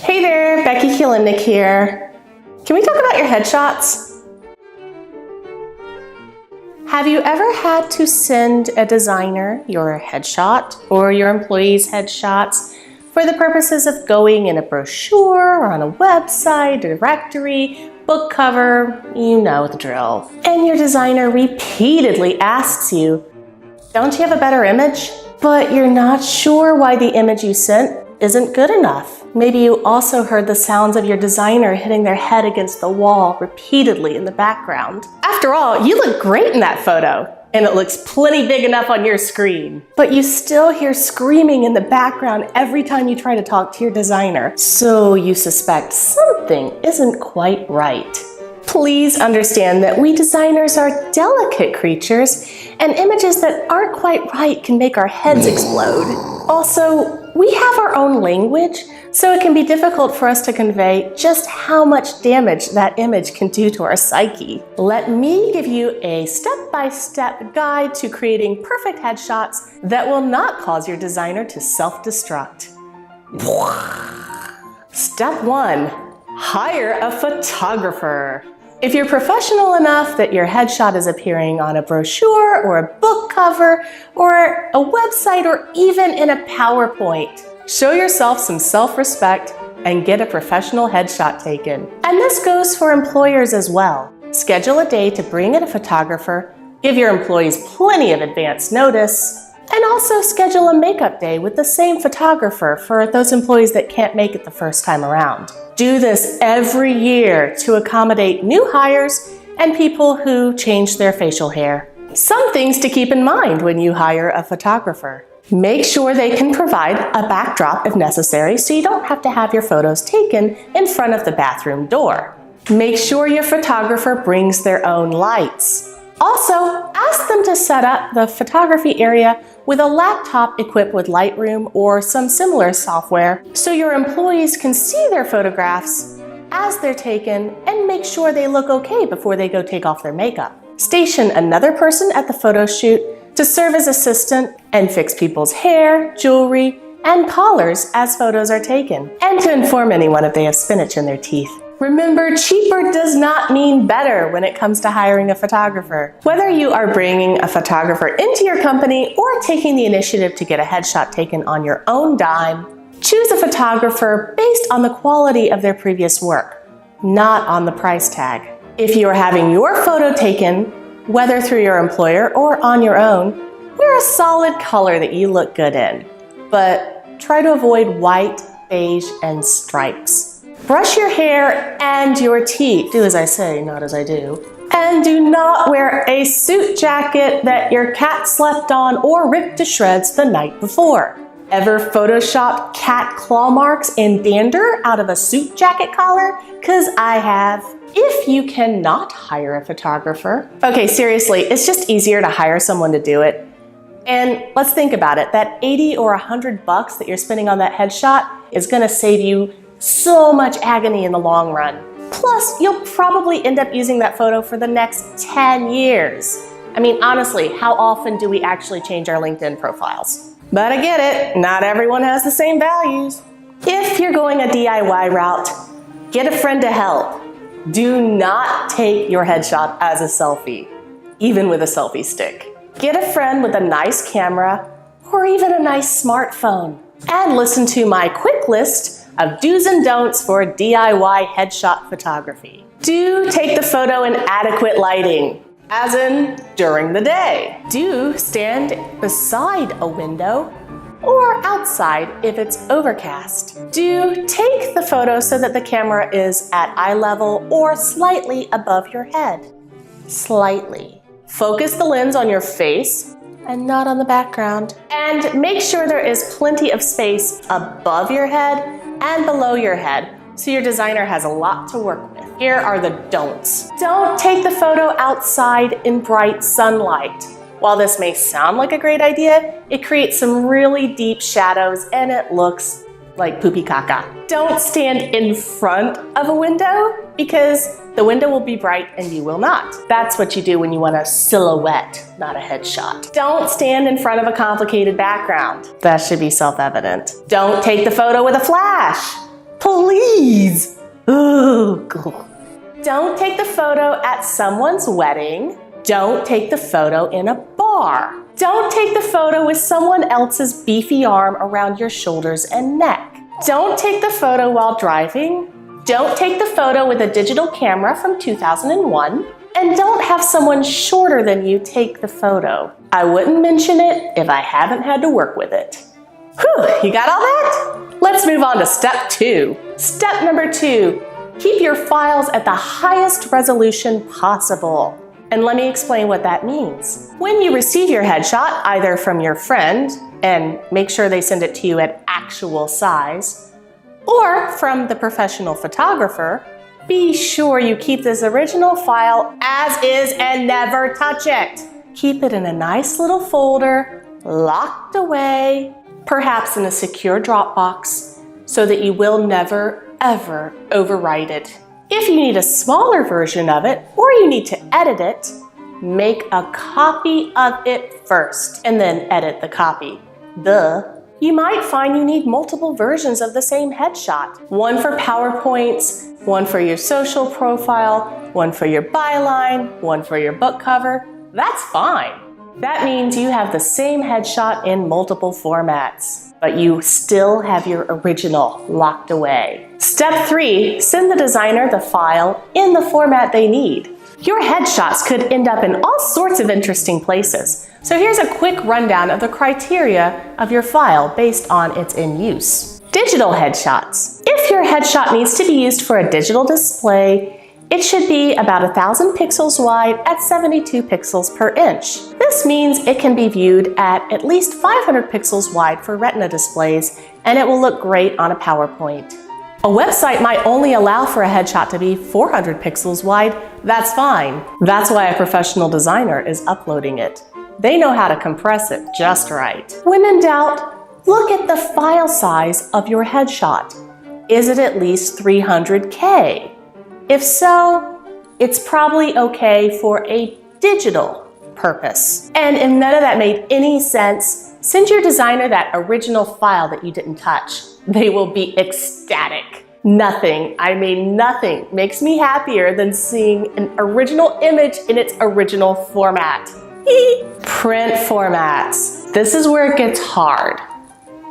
Hey there, Becky here. Can we talk about your headshots? Have you ever had to send a designer your headshot or your employees' headshots for the purposes of going in a brochure or on a website, directory, book cover, you know the drill. And your designer repeatedly asks you, don't you have a better image? But you're not sure why the image you sent isn't good enough. Maybe you also heard the sounds of your designer hitting their head against the wall repeatedly in the background. After all, you look great in that photo, and it looks plenty big enough on your screen. But you still hear screaming in the background every time you try to talk to your designer, so you suspect something isn't quite right. Please understand that we designers are delicate creatures, and images that aren't quite right can make our heads explode. Also, we have our own language, so it can be difficult for us to convey just how much damage that image can do to our psyche. Let me give you a step-by-step guide to creating perfect headshots that will not cause your designer to self-destruct. Step 1. Hire a photographer. If you're professional enough that your headshot is appearing on a brochure or a book cover or a website or even in a PowerPoint, show yourself some self-respect and get a professional headshot taken. And this goes for employers as well. Schedule a day to bring in a photographer, give your employees plenty of advance notice, and also schedule a makeup day with the same photographer for those employees that can't make it the first time around. Do this every year to accommodate new hires and people who change their facial hair. Some things to keep in mind when you hire a photographer. Make sure they can provide a backdrop if necessary, so you don't have to have your photos taken in front of the bathroom door. Make sure your photographer brings their own lights. Also, ask them to set up the photography area with a laptop equipped with Lightroom or some similar software so your employees can see their photographs as they're taken and make sure they look okay before they go take off their makeup. Station another person at the photo shoot to serve as assistant and fix people's hair, jewelry, and collars as photos are taken, and to inform anyone if they have spinach in their teeth. Remember, cheaper does not mean better when it comes to hiring a photographer. Whether you are bringing a photographer into your company or taking the initiative to get a headshot taken on your own dime, choose a photographer based on the quality of their previous work, not on the price tag. If you are having your photo taken, whether through your employer or on your own, wear a solid color that you look good in, but try to avoid white, beige, and stripes. Brush your hair and your teeth. Do as I say, not as I do. And do not wear a suit jacket that your cat slept on or ripped to shreds the night before. Ever photoshopped cat claw marks and dander out of a suit jacket collar? 'Cause I have. If you cannot hire a photographer, okay, seriously, it's just easier to hire someone to do it. And let's think about it. That 80 or 100 bucks that you're spending on that headshot is gonna save you so much agony in the long run. Plus, you'll probably end up using that photo for the next 10 years. I mean, honestly, how often do we actually change our LinkedIn profiles? But I get it, not everyone has the same values. If you're going a DIY route, get a friend to help. Do not take your headshot as a selfie, even with a selfie stick. Get a friend with a nice camera or even a nice smartphone. And listen to my quick list of do's and don'ts for DIY headshot photography. Do take the photo in adequate lighting, as in during the day. Do stand beside a window or outside if it's overcast. Do take the photo so that the camera is at eye level or slightly above your head. Slightly. Focus the lens on your face and not on the background. And make sure there is plenty of space above your head and below your head, so your designer has a lot to work with. Here are the don'ts. Don't take the photo outside in bright sunlight. While this may sound like a great idea, it creates some really deep shadows and it looks like poopy caca. Don't stand in front of a window because the window will be bright and you will not. That's what you do when you want a silhouette, not a headshot. Don't stand in front of a complicated background. That should be self-evident. Don't take the photo with a flash. Please Please. Ooh. Don't take the photo at someone's wedding. Don't take the photo in a bar. Don't take the photo with someone else's beefy arm around your shoulders and neck. Don't take the photo while driving. Don't take the photo with a digital camera from 2001. And don't have someone shorter than you take the photo. I wouldn't mention it if I haven't had to work with it. Whew, you got all that? Let's move on to step 2. Step number 2, keep your files at the highest resolution possible. And let me explain what that means. When you receive your headshot, either from your friend, and make sure they send it to you at actual size, or from the professional photographer, be sure you keep this original file as is and never touch it. Keep it in a nice little folder, locked away, perhaps in a secure Dropbox, so that you will never, ever overwrite it. If you need a smaller version of it, or you need to edit it, make a copy of it first, and then edit the copy. You might find you need multiple versions of the same headshot. One for PowerPoints, one for your social profile, one for your byline, one for your book cover. That's fine. That means you have the same headshot in multiple formats, but you still have your original locked away. Step 3, send the designer the file in the format they need. Your headshots could end up in all sorts of interesting places. So here's a quick rundown of the criteria of your file based on its in use. Digital headshots. If your headshot needs to be used for a digital display, it should be about 1,000 pixels wide at 72 pixels per inch. This means it can be viewed at least 500 pixels wide for Retina displays, and it will look great on a PowerPoint. A website might only allow for a headshot to be 400 pixels wide. That's fine. That's why a professional designer is uploading it. They know how to compress it just right. When in doubt, look at the file size of your headshot. Is it at least 300K? If so, it's probably okay for a digital purpose. And if none of that made any sense, send your designer that original file that you didn't touch. They will be ecstatic. Nothing, I mean nothing, makes me happier than seeing an original image in its original format. Print formats. This is where it gets hard.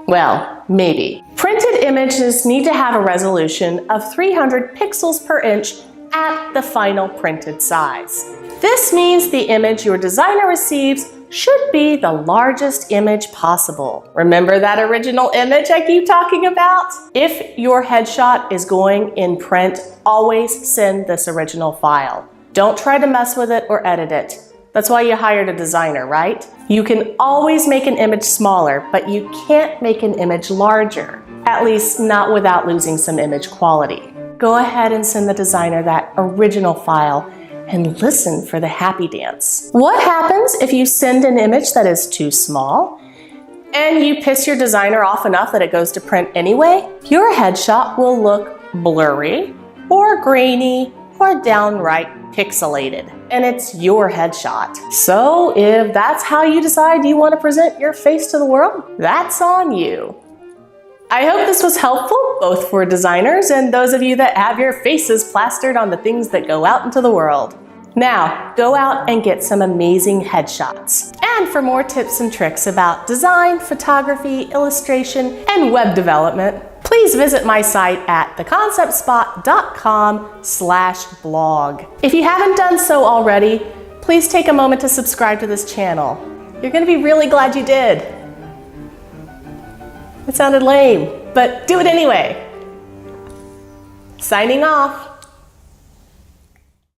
Well, maybe. Printed images need to have a resolution of 300 pixels per inch at the final printed size. This means the image your designer receives should be the largest image possible. Remember that original image I keep talking about? If your headshot is going in print, always send this original file. Don't try to mess with it or edit it. That's why you hired a designer, right? You can always make an image smaller, but you can't make an image larger. At least not without losing some image quality. Go ahead and send the designer that original file and listen for the happy dance. What happens if you send an image that is too small and you piss your designer off enough that it goes to print anyway? Your headshot will look blurry or grainy or downright pixelated, and it's your headshot. So if that's how you decide you want to present your face to the world, that's on you. I hope this was helpful, both for designers and those of you that have your faces plastered on the things that go out into the world. Now, go out and get some amazing headshots. And for more tips and tricks about design, photography, illustration, and web development, please visit my site at TheConceptSpot.com/blog. If you haven't done so already, please take a moment to subscribe to this channel. You're going to be really glad you did. It sounded lame, but do it anyway. Signing off.